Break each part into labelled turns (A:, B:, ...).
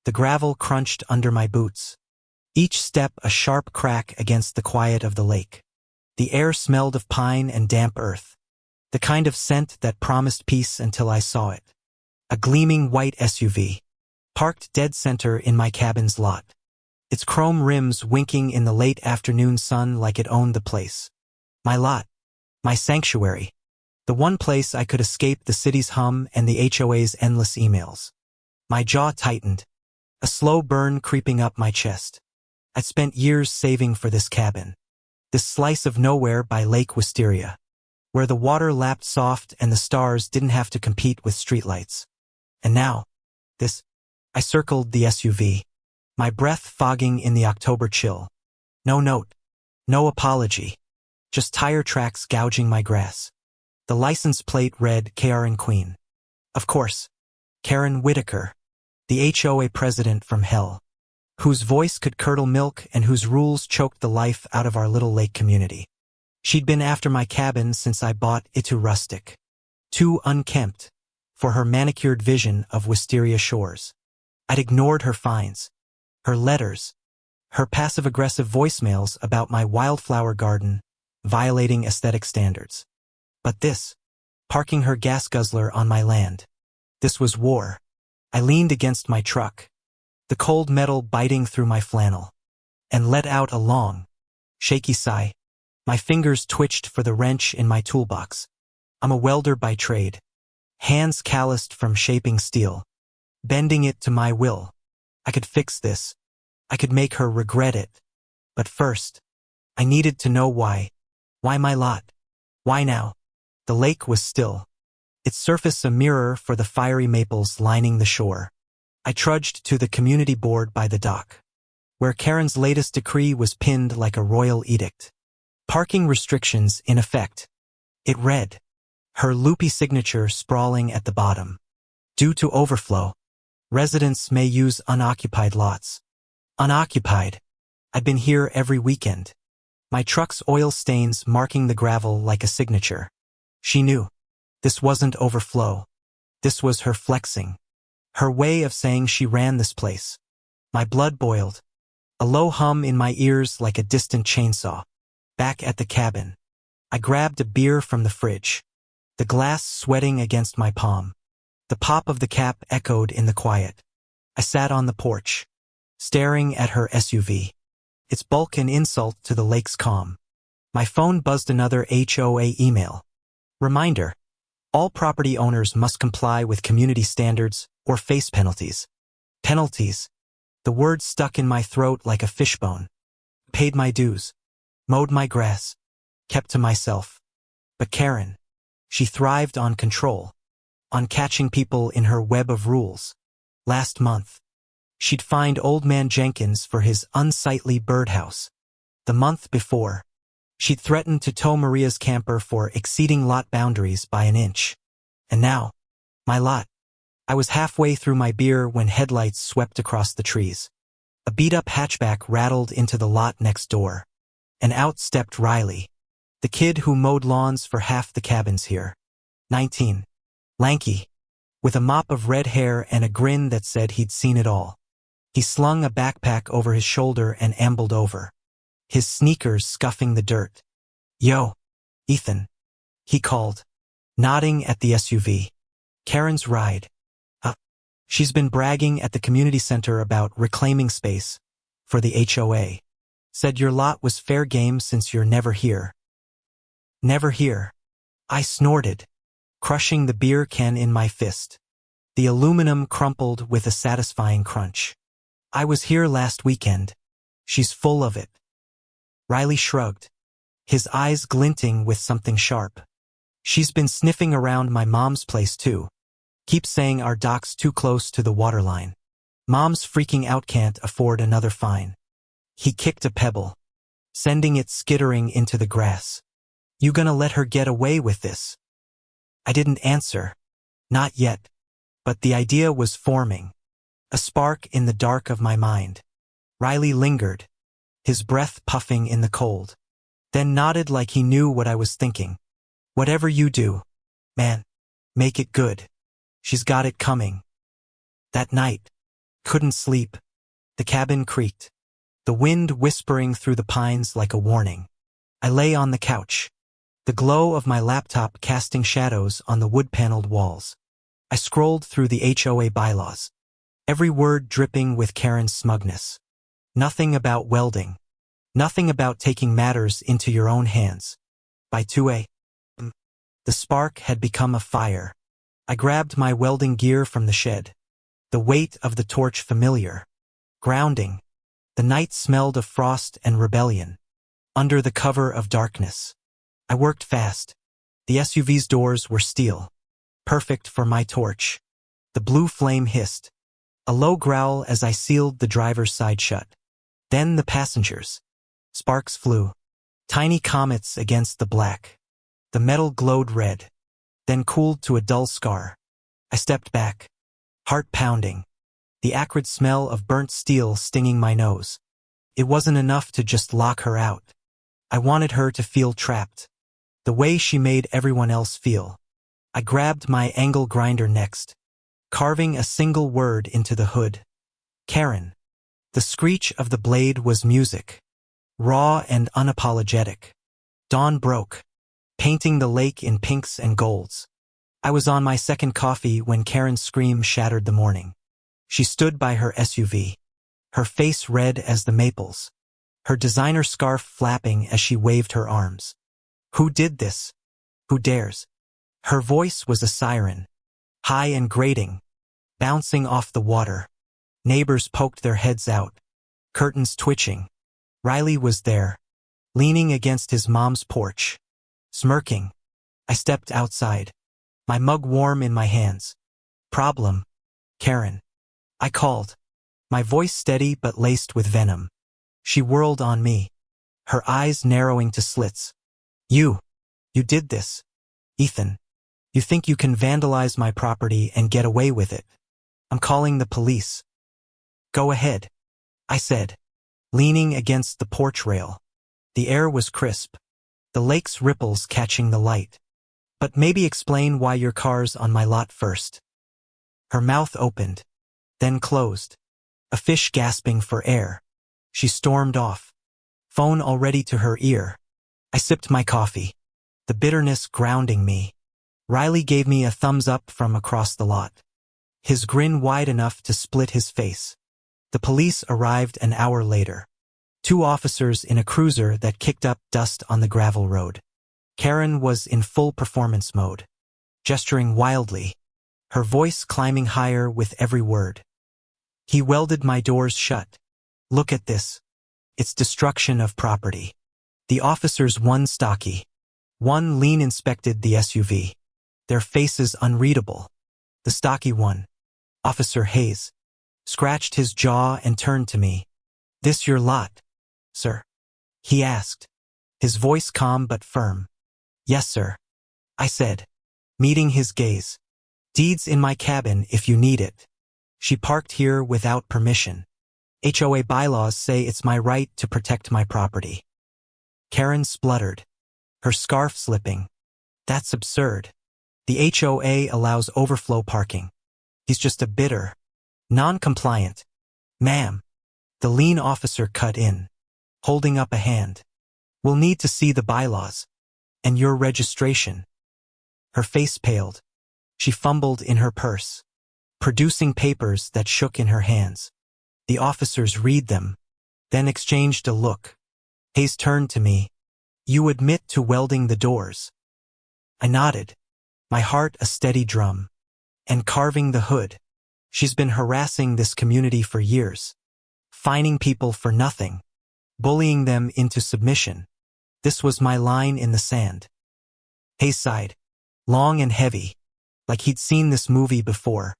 A: The gravel crunched under my boots. Each step a sharp crack against the quiet of the lake. The air smelled of pine and damp earth. The kind of scent that promised peace until I saw it. A gleaming white SUV. Parked dead center in my cabin's lot. Its chrome rims winking in the late afternoon sun like it owned the place. My lot. My sanctuary. The one place I could escape the city's hum and the HOA's endless emails. My jaw tightened. A slow burn creeping up my chest. I'd spent years saving for this cabin. This slice of nowhere by Lake Wisteria. Where the water lapped soft and the stars didn't have to compete with streetlights. And now, this. I circled the SUV. My breath fogging in the October chill. No note. No apology. Just tire tracks gouging my grass. The license plate read Karen Queen. Of course. Karen Whitaker. The HOA president from hell. Whose voice could curdle milk and whose rules choked the life out of our little lake community. She'd been after my cabin since I bought it too rustic. Too unkempt. For her manicured vision of Wisteria shores. I'd ignored her fines. Her letters. Her passive-aggressive voicemails about my wildflower garden, violating aesthetic standards. But this. Parking her gas guzzler on my land. This was war. I leaned against my truck. The cold metal biting through my flannel. And let out a long, shaky sigh. My fingers twitched for the wrench in my toolbox. I'm a welder by trade. Hands calloused from shaping steel. Bending it to my will. I could fix this. I could make her regret it. But first, I needed to know why. Why my lot? Why now? The lake was still. Its surface a mirror for the fiery maples lining the shore. I trudged to the community board by the dock, where Karen's latest decree was pinned like a royal edict. Parking restrictions in effect. It read. Her loopy signature sprawling at the bottom. Due to overflow, residents may use unoccupied lots. Unoccupied. I'd been here every weekend. My truck's oil stains marking the gravel like a signature. She knew. This wasn't overflow. This was her flexing. Her way of saying she ran this place. My blood boiled. A low hum in my ears like a distant chainsaw. Back at the cabin. I grabbed a beer from the fridge. The glass sweating against my palm. The pop of the cap echoed in the quiet. I sat on the porch, staring at her SUV. Its bulk an insult to the lake's calm. My phone buzzed another HOA email. Reminder. All property owners must comply with community standards or face penalties. Penalties. The word stuck in my throat like a fishbone. Paid my dues. Mowed my grass. Kept to myself. But Karen. She thrived on control. On catching people in her web of rules. Last month. She'd fined Old Man Jenkins for his unsightly birdhouse. The month before. She'd threatened to tow Maria's camper for exceeding lot boundaries by an inch. And now, my lot. I was halfway through my beer when headlights swept across the trees. A beat-up hatchback rattled into the lot next door. And out stepped Riley, the kid who mowed lawns for half the cabins here. 19. Lanky. With a mop of red hair and a grin that said he'd seen it all. He slung a backpack over his shoulder and ambled over. His sneakers scuffing the dirt. Yo, Ethan. He called, nodding at the SUV. Karen's ride. She's been bragging at the community center about reclaiming space for the HOA. Said your lot was fair game since you're never here. Never here. I snorted, crushing the beer can in my fist. The aluminum crumpled with a satisfying crunch. I was here last weekend. She's full of it. Riley shrugged, his eyes glinting with something sharp. She's been sniffing around my mom's place too. Keeps saying our dock's too close to the waterline. Mom's freaking out, can't afford another fine. He kicked a pebble, sending it skittering into the grass. You gonna let her get away with this? I didn't answer. Not yet. But the idea was forming. A spark in the dark of my mind. Riley lingered, his breath puffing in the cold. Then nodded like he knew what I was thinking. Whatever you do, man, make it good. She's got it coming. That night, Couldn't sleep. The cabin creaked, the wind whispering through the pines like a warning. I lay on the couch, the glow of my laptop casting shadows on the wood-paneled walls. I scrolled through the HOA bylaws, every word dripping with Karen's smugness. Nothing about welding. Nothing about taking matters into your own hands. By 2 a.m., the spark had become a fire. I grabbed my welding gear from the shed. The weight of the torch familiar. Grounding. The night smelled of frost and rebellion. Under the cover of darkness. I worked fast. The SUV's doors were steel. Perfect for my torch. The blue flame hissed. A low growl as I sealed the driver's side shut. Then the passengers. Sparks flew. Tiny comets against the black. The metal glowed red. Then cooled to a dull scar. I stepped back. Heart pounding. The acrid smell of burnt steel stinging my nose. It wasn't enough to just lock her out. I wanted her to feel trapped. The way she made everyone else feel. I grabbed my angle grinder next, carving a single word into the hood. Karen. The screech of the blade was music. Raw and unapologetic. Dawn broke, painting the lake in pinks and golds. I was on my second coffee when Karen's scream shattered the morning. She stood by her SUV, her face red as the maples, her designer scarf flapping as she waved her arms. Who did this? Who dares? Her voice was a siren, high and grating, bouncing off the water. Neighbors poked their heads out, curtains twitching. Riley was there, leaning against his mom's porch, smirking. I stepped outside, my mug warm in my hands. Problem, Karen. I called, my voice steady but laced with venom. She whirled on me, her eyes narrowing to slits. You did this. Ethan, you think you can vandalize my property and get away with it? I'm calling the police. Go ahead, I said, leaning against the porch rail. The air was crisp, the lake's ripples catching the light. But maybe explain why your car's on my lot first. Her mouth opened, then closed, a fish gasping for air. She stormed off, phone already to her ear. I sipped my coffee, the bitterness grounding me. Riley gave me a thumbs up from across the lot, his grin wide enough to split his face. The police arrived an hour later. 2 officers in a cruiser that kicked up dust on the gravel road. Karen was in full performance mode, gesturing wildly, her voice climbing higher with every word. He welded my doors shut. Look at this. It's destruction of property. The officers, one stocky, one lean, inspected the SUV, their faces unreadable. The stocky one, Officer Hayes, scratched his jaw and turned to me. This your lot, sir? He asked, his voice calm but firm. Yes, sir, I said, meeting his gaze. Deeds in my cabin if you need it. She parked here without permission. HOA bylaws say it's my right to protect my property. Karen spluttered, her scarf slipping. That's absurd. The HOA allows overflow parking. He's just a bitter, non-compliant. Ma'am, the lean officer cut in, holding up a hand. We'll need to see the bylaws. And your registration. Her face paled. She fumbled in her purse, producing papers that shook in her hands. The officers read them, then exchanged a look. Hayes turned to me. You admit to welding the doors? I nodded, my heart a steady drum. And carving the hood. She's been harassing this community for years, fining people for nothing, bullying them into submission. This was my line in the sand. Hayes sighed, long and heavy, like he'd seen this movie before.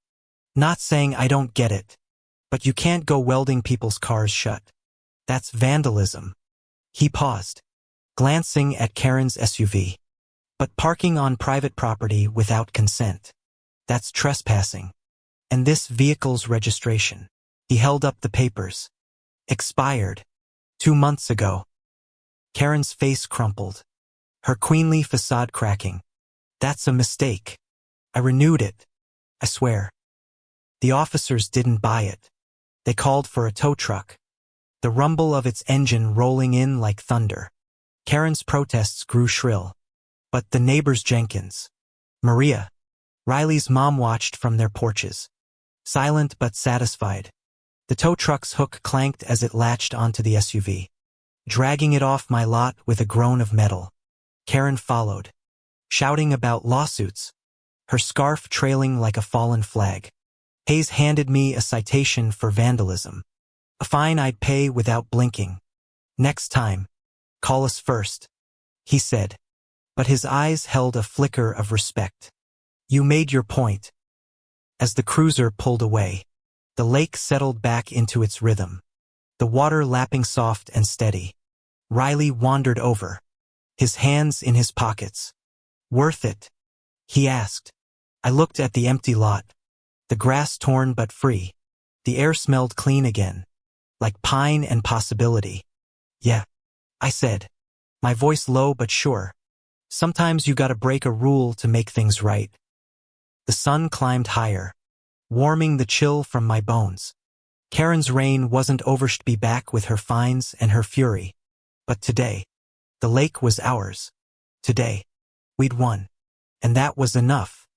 A: Not saying I don't get it, but you can't go welding people's cars shut. That's vandalism. He paused, glancing at Karen's SUV. But parking on private property without consent. That's trespassing. And this vehicle's registration. He held up the papers. Expired. 2 months ago. Karen's face crumpled, her queenly facade cracking. That's a mistake. I renewed it. I swear. The officers didn't buy it. They called for a tow truck, the rumble of its engine rolling in like thunder. Karen's protests grew shrill. But the neighbors Jenkins, Maria, Riley's mom watched from their porches, silent but satisfied. The tow truck's hook clanked as it latched onto the SUV, dragging it off my lot with a groan of metal. Karen followed, shouting about lawsuits, her scarf trailing like a fallen flag. Hayes handed me a citation for vandalism, a fine I'd pay without blinking. Next time, call us first, he said, but his eyes held a flicker of respect. You made your point. As the cruiser pulled away, the lake settled back into its rhythm, the water lapping soft and steady. Riley wandered over, his hands in his pockets. Worth it? He asked. I looked at the empty lot, the grass torn but free. The air smelled clean again, like pine and possibility. Yeah, I said, my voice low but sure. Sometimes you gotta break a rule to make things right. The sun climbed higher, warming the chill from my bones. Karen's reign wasn't over to be back with her fines and her fury. But today, the lake was ours. Today, we'd won. And that was enough.